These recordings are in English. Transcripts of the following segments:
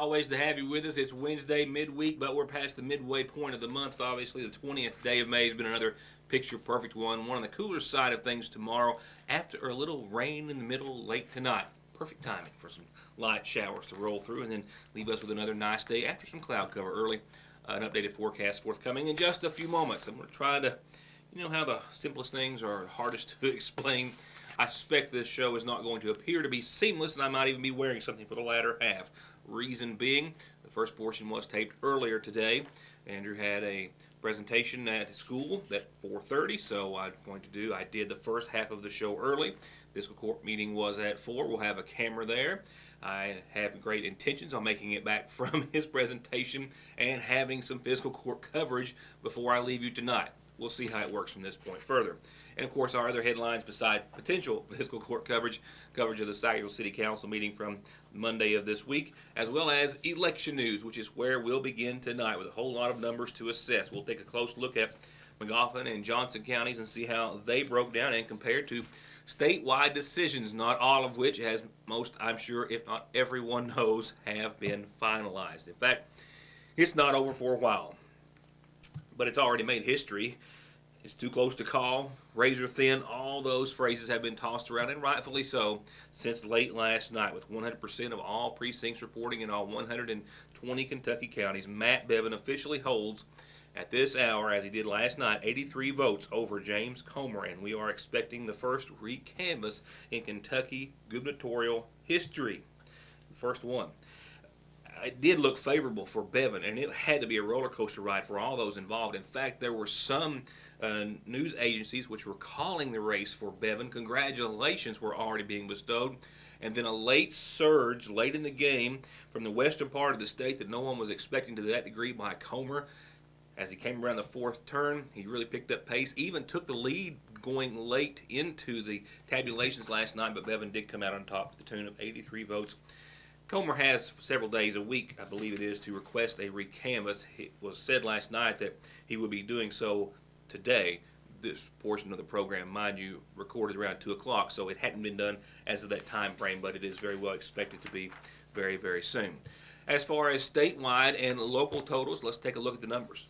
Always to have you with us. It's Wednesday, midweek, but we're past the midway point of the month. Obviously, the 20th day of May has been another picture-perfect one. One on the cooler side of things tomorrow after a little rain in the middle late tonight. Perfect timing for some light showers to roll through and then leave us with another nice day after some cloud cover early. An updated forecast forthcoming in just a few moments. I'm going to try to, how the simplest things are hardest to explain. I suspect this show is not going to appear to be seamless, and I might even be wearing something for the latter half. Reason being, the first portion was taped earlier today. Andrew had a presentation at school at 4:30, so I did the first half of the show early. Fiscal court meeting was at 4. We'll have a camera there. I have great intentions on making it back from his presentation and having some fiscal court coverage before I leave you tonight. We'll see how it works from this point further. And of course, our other headlines beside potential fiscal court coverage of the Sackville City Council meeting from Monday of this week, as well as election news, which is where we'll begin tonight with a whole lot of numbers to assess. We'll take a close look at Magoffin and Johnson counties and see how they broke down and compared to statewide decisions, not all of which, as most, I'm sure, if not everyone knows, have been finalized. In fact, it's not over for a while, but it's already made history. It's too close to call, razor thin, all those phrases have been tossed around, and rightfully so, since late last night, with 100% of all precincts reporting in all 120 Kentucky counties. Matt Bevin officially holds, at this hour, as he did last night, 83 votes over James Comer, and we are expecting the first recanvass in Kentucky gubernatorial history. The first one. It did look favorable for Bevin, and it had to be a roller coaster ride for all those involved. In fact, there were some news agencies which were calling the race for Bevin. Congratulations were already being bestowed. And then a late surge, late in the game, from the western part of the state that no one was expecting to that degree by Comer. As he came around the fourth turn, he really picked up pace, even took the lead going late into the tabulations last night, but Bevin did come out on top to the tune of 83 votes. Comer has several days a week, I believe it is, to request a recanvass. It was said last night that he would be doing so today. This portion of the program, mind you, recorded around 2 o'clock, so it hadn't been done as of that time frame, but it is very well expected to be very, very soon. As far as statewide and local totals, let's take a look at the numbers.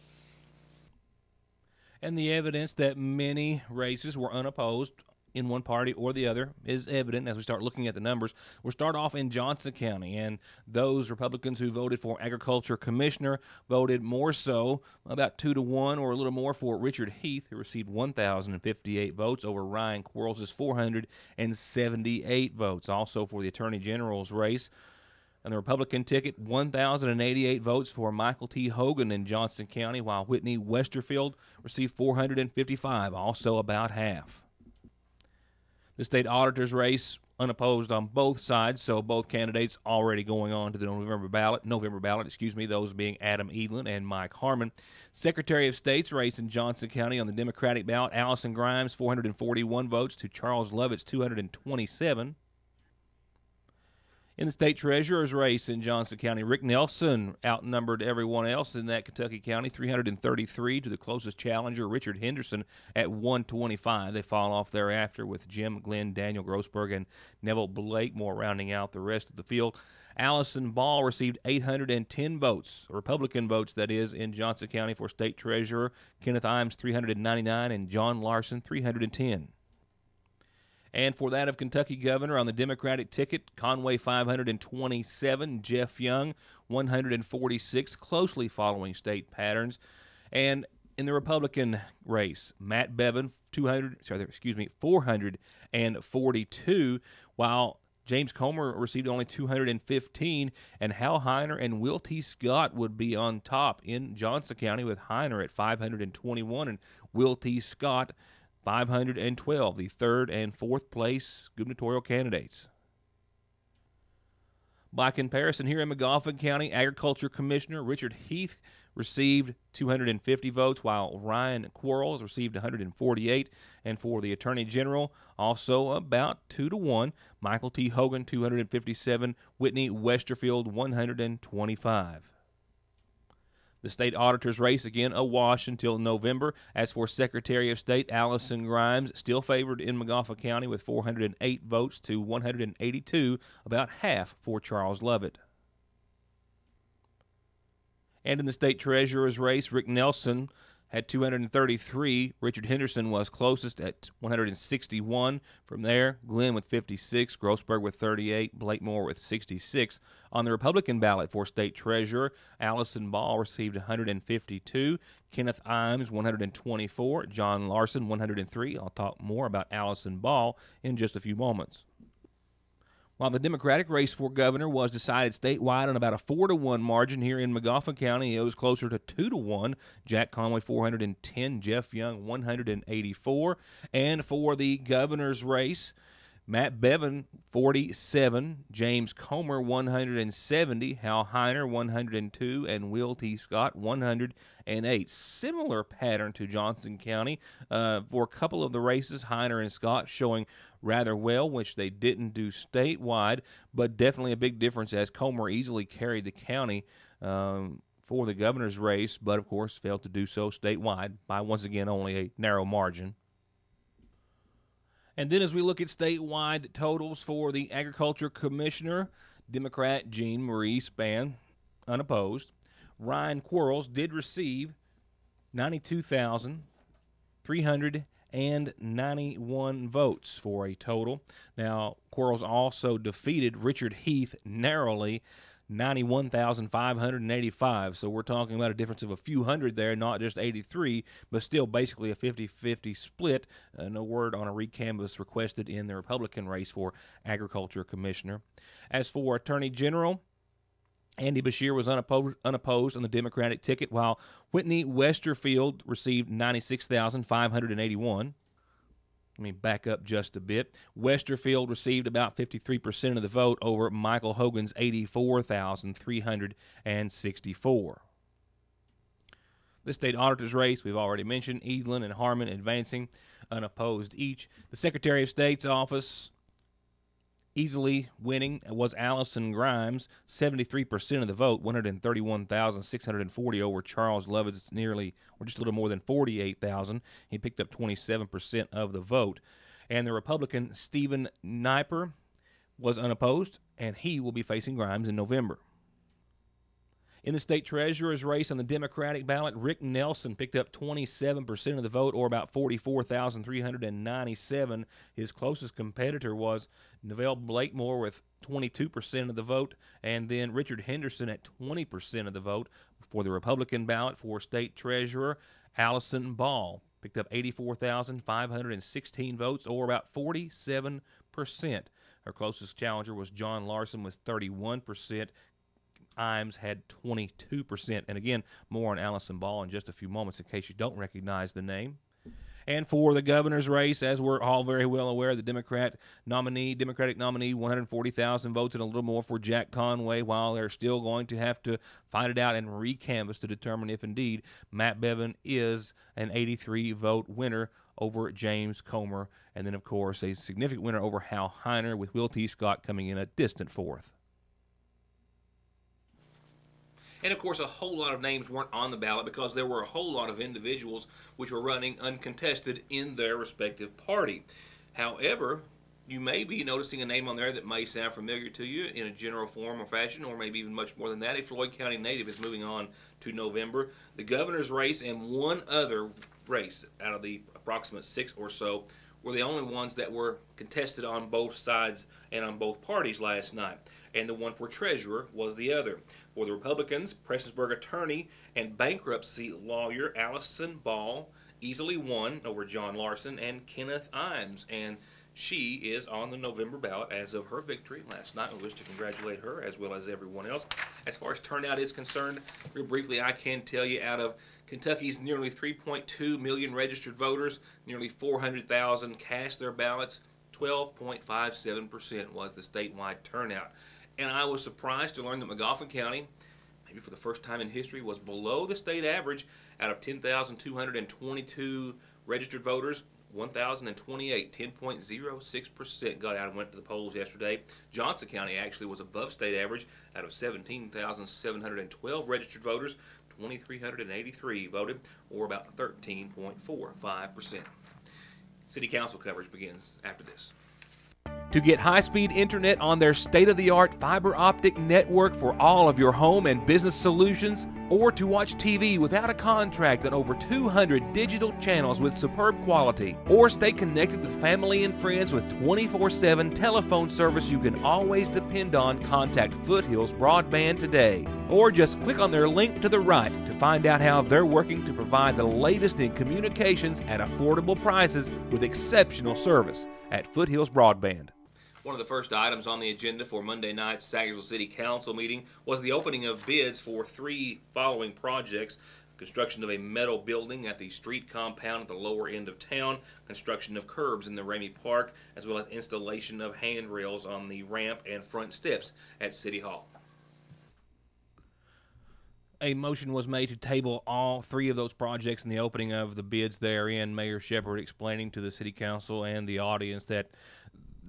And the evidence that many races were unopposed in one party or the other is evident as we start looking at the numbers. We'll start off in Johnson County, and those Republicans who voted for Agriculture Commissioner voted more so, about 2-1 or a little more, for Richard Heath, who received 1,058 votes over Ryan Quarles' 478 votes. Also for the Attorney General's race, on the Republican ticket, 1,088 votes for Michael T. Hogan in Johnson County, while Whitney Westerfield received 455, also about half. The state auditor's race, unopposed on both sides, so both candidates already going on to the November ballot, those being Adam Edlin and Mike Harmon. Secretary of State's race in Johnson County on the Democratic ballot, Allison Grimes, 441 votes to Charles Lovett's 227. In the state treasurer's race in Johnson County, Rick Nelson outnumbered everyone else in that Kentucky county, 333 to the closest challenger, Richard Henderson, at 125. They fall off thereafter with Jim Glenn, Daniel Grossberg, and Neville Blakemore rounding out the rest of the field. Allison Ball received 810 votes, Republican votes, that is, in Johnson County for state treasurer. Kenneth Imes, 399, and John Larson, 310. And for that of Kentucky governor on the Democratic ticket, Conway 527, Jeff Young 146, closely following state patterns. And in the Republican race, Matt Bevin 442, while James Comer received only 215, and Hal Heiner and Will T. Scott would be on top in Johnson County, with Heiner at 521 and Will T. Scott 512, the third and fourth place gubernatorial candidates. By comparison, here in Magoffin County, Agriculture Commissioner Richard Heath received 250 votes, while Ryan Quarles received 148. And for the Attorney General, also about 2-1, Michael T. Hogan, 257, Whitney Westerfield, 125. The state auditor's race, again, a wash until November. As for Secretary of State, Allison Grimes, still favored in Magoffin County with 408 votes to 182, about half for Charles Lovett. And in the state treasurer's race, Rick Nelson had 233. Richard Henderson was closest at 161. From there, Glenn with 56, Grossberg with 38, Blakemore with 66. On the Republican ballot for state treasurer, Allison Ball received 152, Kenneth Imes 124, John Larson 103. I'll talk more about Allison Ball in just a few moments. While the Democratic race for governor was decided statewide on about a 4-1 margin, here in McGoffin County, it was closer to 2-1. Jack Conway 410, Jeff Young 184. And for the governor's race, Matt Bevin 47, James Comer 170, Hal Heiner 102, and Will T. Scott 108. Similar pattern to Johnson County. For a couple of the races, Heiner and Scott showing rather well, which they didn't do statewide, but definitely a big difference as Comer easily carried the county for the governor's race, but of course failed to do so statewide by once again only a narrow margin. And then as we look at statewide totals for the Agriculture Commissioner, Democrat Jean Marie Spann, unopposed. Ryan Quarles did receive 92,391 votes for a total. Now, Quarles also defeated Richard Heath narrowly, 91,585. So we're talking about a difference of a few hundred there, not just 83, but still basically a 50-50 split. No word on a recanvass requested in the Republican race for Agriculture Commissioner. As for Attorney General, Andy Beshear was unopposed on the Democratic ticket, while Whitney Westerfield received 96,581. Let me back up just a bit. Westerfield received about 53% of the vote over Michael Hogan's 84,364. The state auditor's race, we've already mentioned, Edlin and Harmon advancing, unopposed each. The Secretary of State's office, easily winning, was Allison Grimes, 73% of the vote, 131,640 over Charles Lovett's nearly, or just a little more than 48,000. He picked up 27% of the vote. And the Republican Stephen Kniper was unopposed, and he will be facing Grimes in November. In the state treasurer's race on the Democratic ballot, Rick Nelson picked up 27% of the vote, or about 44,397. His closest competitor was Neville Blakemore with 22% of the vote, and then Richard Henderson at 20% of the vote. For the Republican ballot for state treasurer, Allison Ball picked up 84,516 votes, or about 47%. Her closest challenger was John Larson with 31%. Imes had 22%. And again, more on Allison Ball in just a few moments in case you don't recognize the name. And for the governor's race, as we're all very well aware, the Democratic nominee, 140,000 votes and a little more for Jack Conway, while they're still going to have to fight it out and recanvass to determine if indeed Matt Bevin is an 83-vote winner over James Comer. And then, of course, a significant winner over Hal Heiner, with Will T. Scott coming in a distant fourth. And, of course, a whole lot of names weren't on the ballot because there were a whole lot of individuals which were running uncontested in their respective party. However, you may be noticing a name on there that may sound familiar to you in a general form or fashion, or maybe even much more than that. A Floyd County native is moving on to November. The governor's race and one other race out of the approximate 6 or so were the only ones that were contested on both sides and on both parties last night. And the one for treasurer was the other. For the Republicans, Prestonsburg attorney and bankruptcy lawyer Allison Ball easily won over John Larson and Kenneth Imes. And she is on the November ballot as of her victory last night. We wish to congratulate her as well as everyone else. As far as turnout is concerned, real briefly, I can tell you out of Kentucky's nearly 3.2 million registered voters, nearly 400,000 cast their ballots. 12.57% was the statewide turnout. And I was surprised to learn that McGoffin County, maybe for the first time in history, was below the state average. Out of 10,222 registered voters, 1,028, 10.06% got out and went to the polls yesterday. Johnson County actually was above state average. Out of 17,712 registered voters, 2,383 voted, or about 13.45%. City Council coverage begins after this. To get high-speed internet on their state-of-the-art fiber optic network for all of your home and business solutions, or to watch TV without a contract on over 200 digital channels with superb quality, or stay connected with family and friends with 24/7 telephone service you can always depend on, contact Foothills Broadband today. Or just click on their link to the right to find out how they're working to provide the latest in communications at affordable prices with exceptional service at Foothills Broadband. One of the first items on the agenda for Monday night's Sagersville City Council meeting was the opening of bids for 3 following projects: construction of a metal building at the street compound at the lower end of town, construction of curbs in the Ramey Park, as well as installation of handrails on the ramp and front steps at City Hall. A motion was made to table all 3 of those projects in the opening of the bids therein. Mayor Shepard explaining to the City Council and the audience that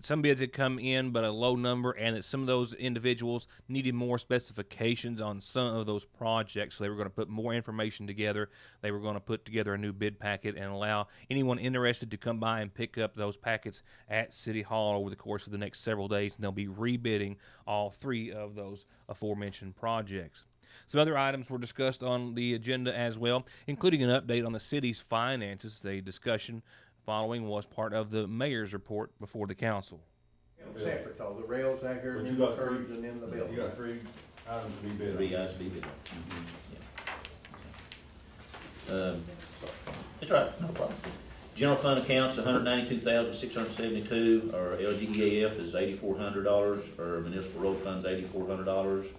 some bids had come in but a low number, and that some of those individuals needed more specifications on some of those projects, so they were going to put more information together. They were going to put together a new bid packet and allow anyone interested to come by and pick up those packets at City Hall over the course of the next several days, and they'll be rebidding all 3 of those aforementioned projects. Some other items were discussed on the agenda as well, including an update on the city's finances. A discussion following was part of the mayor's report before the council. Separate, though, the rails out here, But and you the got curbs, three- and then the building. You got 3 items to be bid on. 3 items to be bid on. That's right, no problem. General fund accounts, $192,672. Our LGEAF is $8,400. Our municipal road fund's $8,400.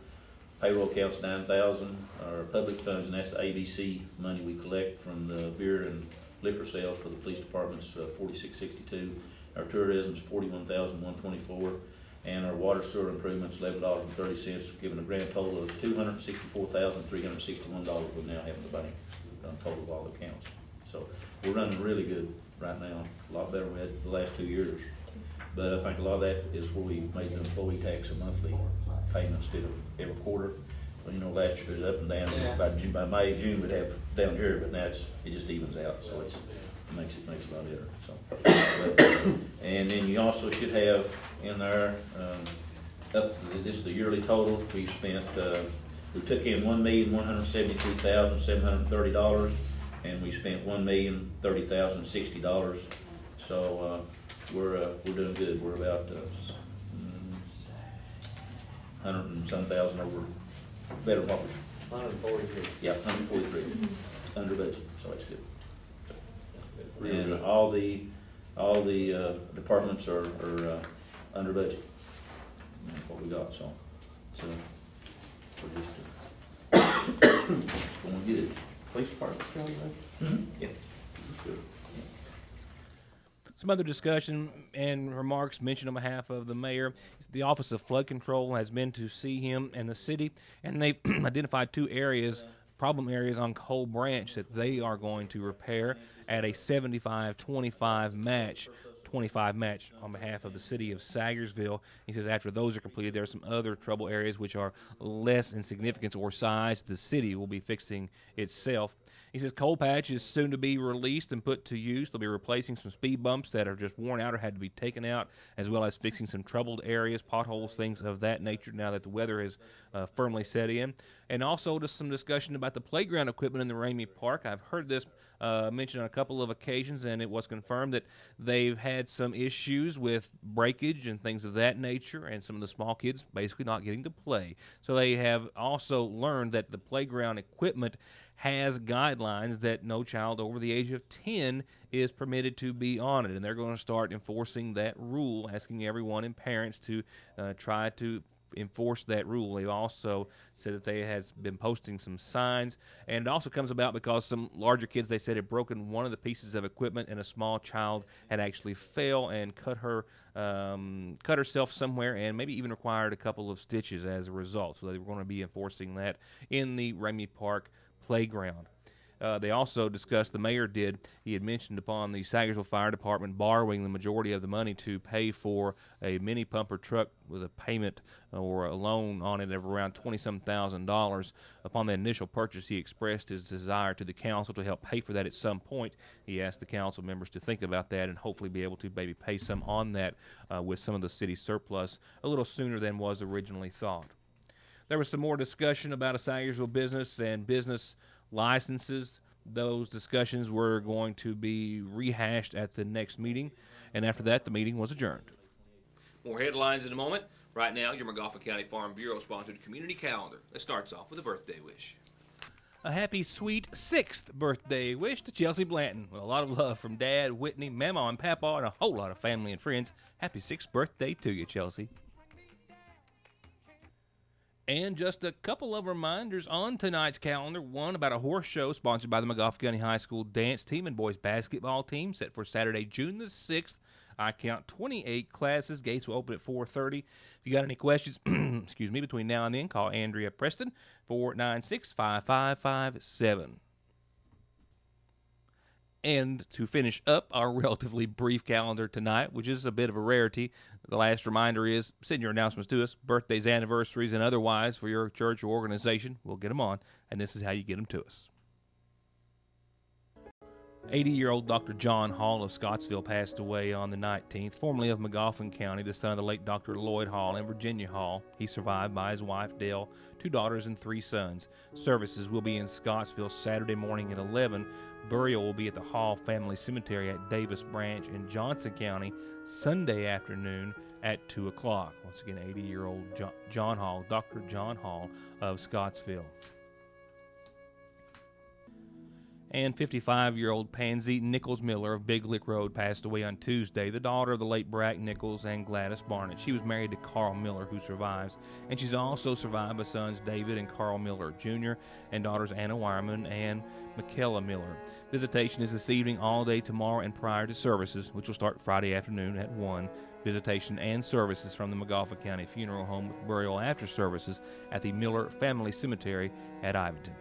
Payroll accounts $9,000. Our public funds, and that's the ABC money we collect from the beer and liquor sales for the police department's $46.62. Our tourism's $41,124, and our water sewer improvements $11.30, giving a grand total of $264,361 we now have in the bank on total of all the accounts. So we're running really good right now, a lot better than we had the last 2 years. But I think a lot of that is where we made the employee tax a monthly payment instead of every quarter. Well, you know, last year it was up and down. Yeah. By May, June, we'd have down here, but now it just evens out. So it makes it a lot better. So, and then you also should have in there this is the yearly total. We spent we took in $1,173,730, and we spent $1,030,060. So we're doing good. We're about 100 and some thousand over. Better than what we 143. Yeah, 143 under budget, so it's good. Really And good. all the departments are under budget. That's what we got. So we're just going good. Police department, Yeah. good. Some other discussion and remarks mentioned on behalf of the mayor. The Office of Flood Control has been to see him and the city, and they've identified 2 areas, problem areas on Cole Branch, that they are going to repair at a 75-25 match. 25 match on behalf of the city of Sagersville. He says after those are completed, there are some other trouble areas which are less in significance or size. The city will be fixing itself. He says Coal Patch is soon to be released and put to use. They'll be replacing some speed bumps that are just worn out or had to be taken out, as well as fixing some troubled areas, potholes, things of that nature now that the weather has firmly set in. And also just some discussion about the playground equipment in the Ramey Park. I've heard this mentioned on a couple of occasions, and it was confirmed that they've had some issues with breakage and things of that nature, and some of the small kids basically not getting to play. So they have also learned that the playground equipment has guidelines that no child over the age of 10 is permitted to be on it, and they're going to start enforcing that rule, asking everyone and parents to try to enforce that rule. They've also said that they has been posting some signs, and it also comes about because some larger kids, they said, had broken one of the pieces of equipment, and a small child had actually fell and cut herself somewhere, and maybe even required a couple of stitches as a result. So they were going to be enforcing that in the Ramey Park playground. They also discussed, the mayor did, he had mentioned upon the Sagersville Fire Department borrowing the majority of the money to pay for a mini pumper truck with a payment or a loan on it of around $20-some thousand. Upon the initial purchase, he expressed his desire to the council to help pay for that at some point. He asked the council members to think about that and hopefully be able to maybe pay some on that with some of the city's surplus a little sooner than was originally thought. There was some more discussion about a Sayersville business and business licenses. Those discussions were going to be rehashed at the next meeting, and after that, the meeting was adjourned. More headlines in a moment. Right now, your Montgomery County Farm Bureau-sponsored community calendar that starts off with a birthday wish. A happy, sweet 6th birthday wish to Chelsea Blanton. With a lot of love from Dad, Whitney, Mama, and Papa, and a whole lot of family and friends. Happy 6th birthday to you, Chelsea. And just a couple of reminders on tonight's calendar. One about a horse show sponsored by the Montgomery County High School dance team and boys basketball team set for Saturday, June the 6th. I count 28 classes. Gates will open at 4:30. If you got any questions, excuse me, between now and then, call Andrea Preston, 496-5557. And to finish up our relatively brief calendar tonight, which is a bit of a rarity, the last reminder is send your announcements to us, birthdays, anniversaries, and otherwise for your church or organization. We'll get them on, and this is how you get them to us. 80-year-old Dr. John Hall of Scottsville passed away on the 19th, formerly of Montgomery County, the son of the late Dr. Lloyd Hall and Virginia Hall. He's survived by his wife, Dale, 2 daughters, and 3 sons. Services will be in Scottsville Saturday morning at 11. Burial will be at the Hall Family Cemetery at Davis Branch in Johnson County Sunday afternoon at 2 o'clock. Once again, 80-year-old John Hall, Dr. John Hall of Scottsville. And 55-year-old Pansy Nichols Miller of Big Lick Road passed away on Tuesday, the daughter of the late Brack Nichols and Gladys Barnett. She was married to Carl Miller, who survives, and she's also survived by sons David and Carl Miller Jr. and daughters Anna Wireman and Michaela Miller. Visitation is this evening, all day tomorrow, and prior to services, which will start Friday afternoon at 1. Visitation and services from the Montgomery County Funeral Home with burial after services at the Miller Family Cemetery at Ivanton.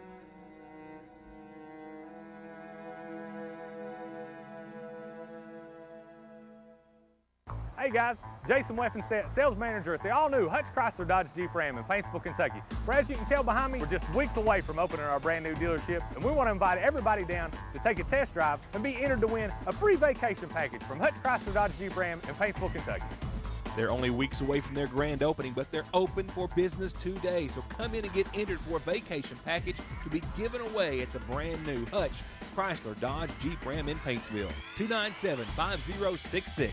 Hey guys, Jason Weffenstedt, sales manager at the all-new Hutch Chrysler Dodge Jeep Ram in Paintsville, Kentucky. Where, as you can tell behind me, we're just weeks away from opening our brand new dealership, and we want to invite everybody down to take a test drive and be entered to win a free vacation package from Hutch Chrysler Dodge Jeep Ram in Paintsville, Kentucky. They're only weeks away from their grand opening, but they're open for business today. So come in and get entered for a vacation package to be given away at the brand new Hutch Chrysler Dodge Jeep Ram in Paintsville. 297-5066.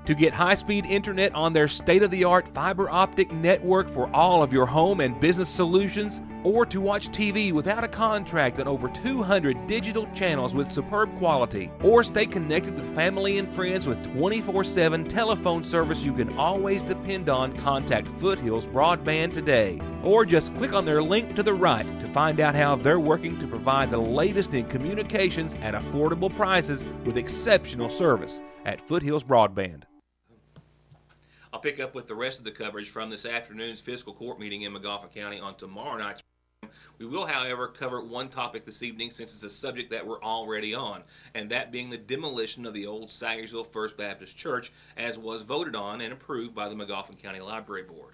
To get high-speed internet on their state-of-the-art fiber optic network for all of your home and business solutions, or to watch TV without a contract on over 200 digital channels with superb quality, or stay connected with family and friends with 24/7 telephone service you can always depend on, contact Foothills Broadband today. Or just click on their link to the right to find out how they're working to provide the latest in communications at affordable prices with exceptional service at Foothills Broadband. I'll pick up with the rest of the coverage from this afternoon's fiscal court meeting in Montgomery County on tomorrow night's program. We will, however, cover one topic this evening since it's a subject that we're already on, and that being the demolition of the old Sayersville First Baptist Church, as was voted on and approved by the Montgomery County Library Board.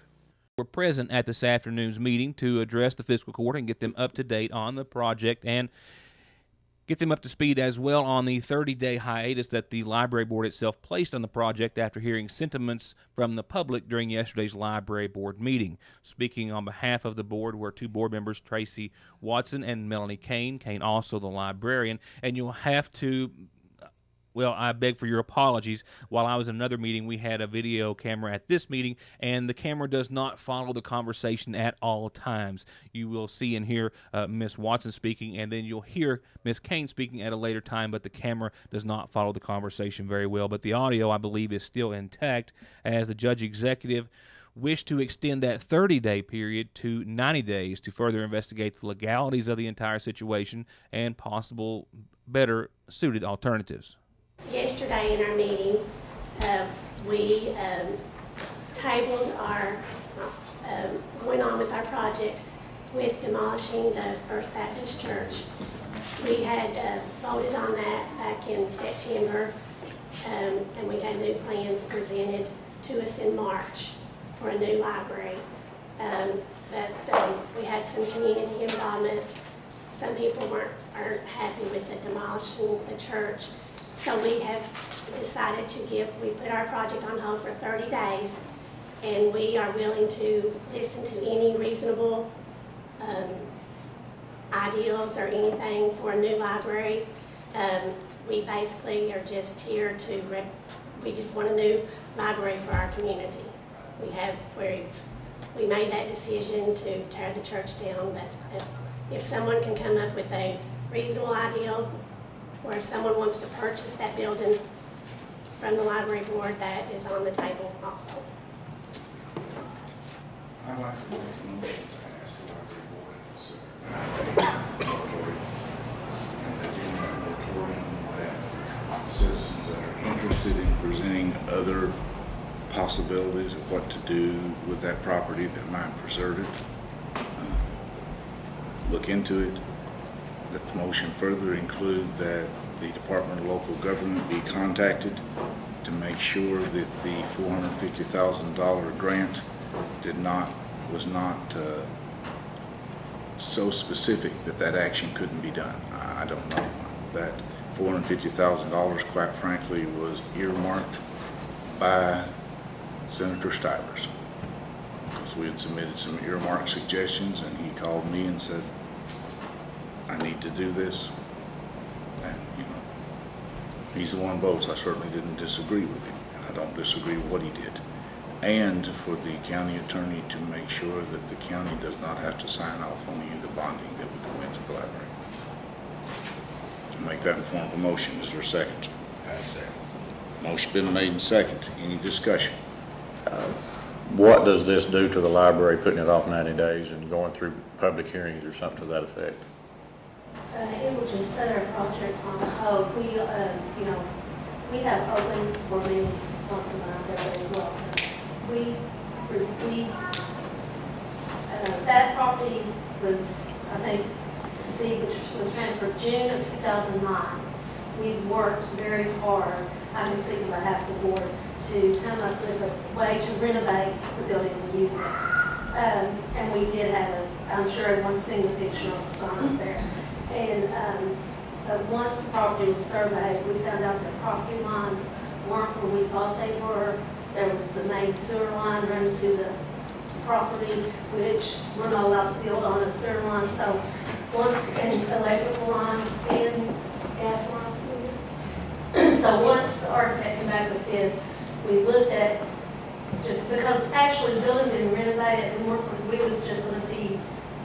We're present at this afternoon's meeting to address the fiscal court and get them up to date on the project and get them up to speed as well on the 30-day hiatus that the library board itself placed on the project after hearing sentiments from the public during yesterday's library board meeting. Speaking on behalf of the board were 2 board members, Tracy Watson and Melanie Kane. Kane also the librarian, and you'll have to... Well, I beg for your apologies. While I was in another meeting, we had a video camera at this meeting, and the camera does not follow the conversation at all times. You will see and hear Ms. Watson speaking, and then you'll hear Ms. Kane speaking at a later time, but the camera does not follow the conversation very well. But the audio, I believe, is still intact as the judge executive wished to extend that 30-day period to 90 days to further investigate the legalities of the entire situation and possible better suited alternatives. Yesterday in our meeting, we tabled our, went on with our project with demolishing the First Baptist Church. We had voted on that back in September, and we had new plans presented to us in March for a new library. We had some community involvement. Some people aren't happy with the demolishing the church. So we have decided we put our project on hold for 30 days, and we are willing to listen to any reasonable ideals or anything for a new library. We basically are just here to, we just want a new library for our community. We made that decision to tear the church down, but if someone can come up with a reasonable ideal, or if someone wants to purchase that building from the library board, that is on the table also. I'd like to make a motion to ask the library board to consider and that during that moratorium that citizens that are interested in presenting other possibilities of what to do with that property that might preserve it, look into it. Let the motion further include that the Department of Local Government be contacted to make sure that the $450,000 grant was not so specific that action couldn't be done. I don't know. That $450,000, quite frankly, was earmarked by Senator Stivers, because we had submitted some earmark suggestions, and he called me and said, I need to do this. And, you know, he's the one votes. I certainly didn't disagree with him, and I don't disagree with what he did. And for the county attorney to make sure that the county does not have to sign off on any of the bonding that would go into the library. To make that in form of a motion, is there a second? Motion been made and second. Any discussion? What does this do to the library, putting it off 90 days and going through public hearings or something to that effect? It will just put our project on hold. We, we have open board meetings once a month there as well. That property was, I think, which was transferred June of 2009. We've worked very hard, I can speak on behalf of the board, to come up with a way to renovate the building and use it. And we did have I'm sure everyone's seen the picture on the sign up there. And once the property was surveyed, we found out that property lines weren't where we thought they were. There was the main sewer line running through the property, which we're not allowed to build on a sewer line. So and electrical lines and gas lines. So once the architect came back with this, we looked at, just because actually the building didn't renovate it, we was just going to be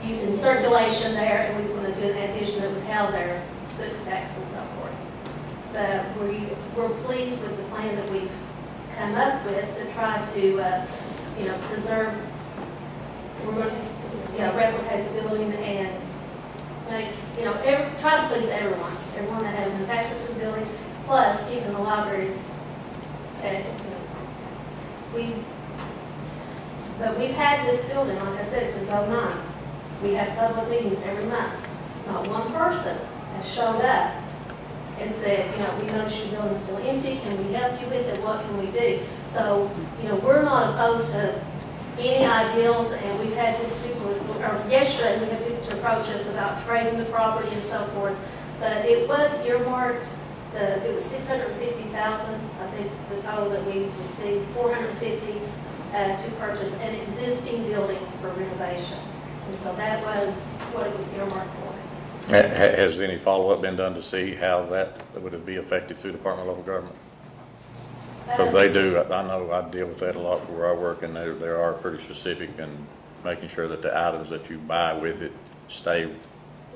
using circulation there, and we was going to do an addition that would house our food stacks and so forth. But we're pleased with the plan that we've come up with to try to, preserve, we're going to, replicate the building and make, try to please everyone that has an attachment to the building, plus keeping the libraries as but we've had this building, like I said, since '09. We have public meetings every month. Not one person has showed up and said, we noticed your building's still empty. Can we help you with it? What can we do? So, we're not opposed to any ideals, and we've had people, or yesterday we had people to approach us about trading the property and so forth. But it was earmarked. It was $650,000. I think is the total that we received. $450,000 to purchase an existing building for renovation. And so that was what it was earmarked for. Has any follow-up been done to see how that would be effective through the Department of Local Government? Because they do, I know I deal with that a lot where I work, and they are pretty specific in making sure that the items that you buy with it stay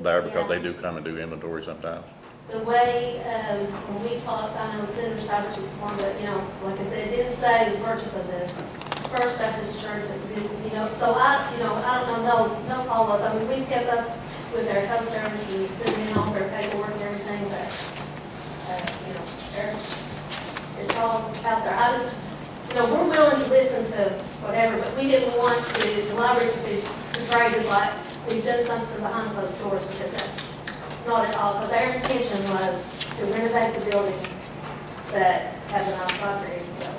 there, because they do come and do inventory sometimes. The way, when we talked, I know Senator Stivers was one, but, like I said, it didn't say the purchase of the First Baptist Church existed, so I don't know, no follow-up. I mean, we've kept up with our co-servants and sending in all their paperwork and everything, but, it's all out there. I just, we're willing to listen to whatever, but we didn't want the library to be portrayed as like we've done something behind closed doors, because that's not at all, because our intention was to renovate the building, but have a nice library as well.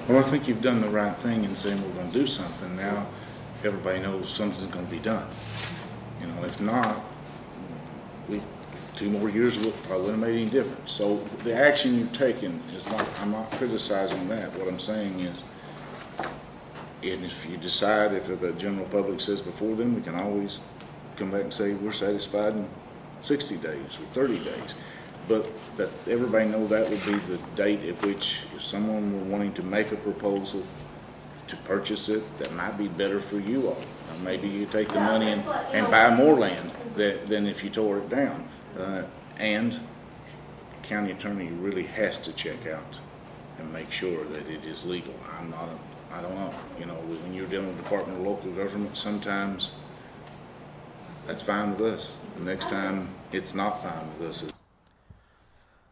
Well, I think you've done the right thing in saying we're going to do something. Now everybody knows something's going to be done. If not, 2 more years probably wouldn't have made any difference. So the action you've taken is not, I'm not criticizing that. What I'm saying is And if you decide, if the general public says before then, we can always come back and say we're satisfied in 60 days or 30 days. But that everybody know that would be the date at which if someone were wanting to make a proposal to purchase it, that might be better for you all. Maybe you take the money and buy more land than if you tore it down. And county attorney really has to check out and make sure that it is legal. I don't know. You know, when you're dealing with Department of Local Government, sometimes that's fine with us. The next time it's not fine with us.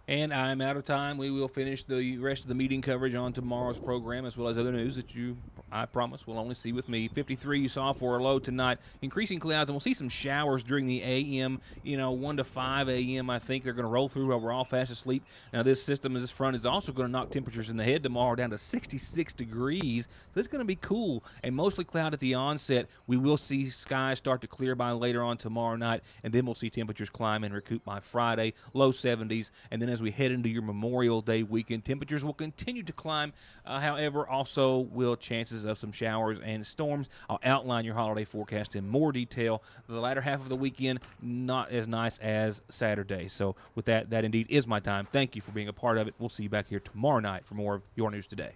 And I'm out of time. We will finish the rest of the meeting coverage on tomorrow's program, as well as other news that I promise, will only see with me. 53 you saw for a low tonight. Increasing clouds, and we'll see some showers during the a.m., 1 to 5 a.m. I think they're going to roll through while we're all fast asleep. Now, this front is also going to knock temperatures in the head tomorrow down to 66 degrees. So it's going to be cool and mostly cloud at the onset. We will see skies start to clear by later on tomorrow night, and then we'll see temperatures climb and recoup by Friday, low 70s. And then as we head into your Memorial Day weekend, temperatures will continue to climb. However, also will chances of some showers and storms. I'll outline your holiday forecast in more detail. The latter half of the weekend, not as nice as Saturday. So with that indeed is my time. Thank you for being a part of it. We'll see you back here tomorrow night for more of Your News Today.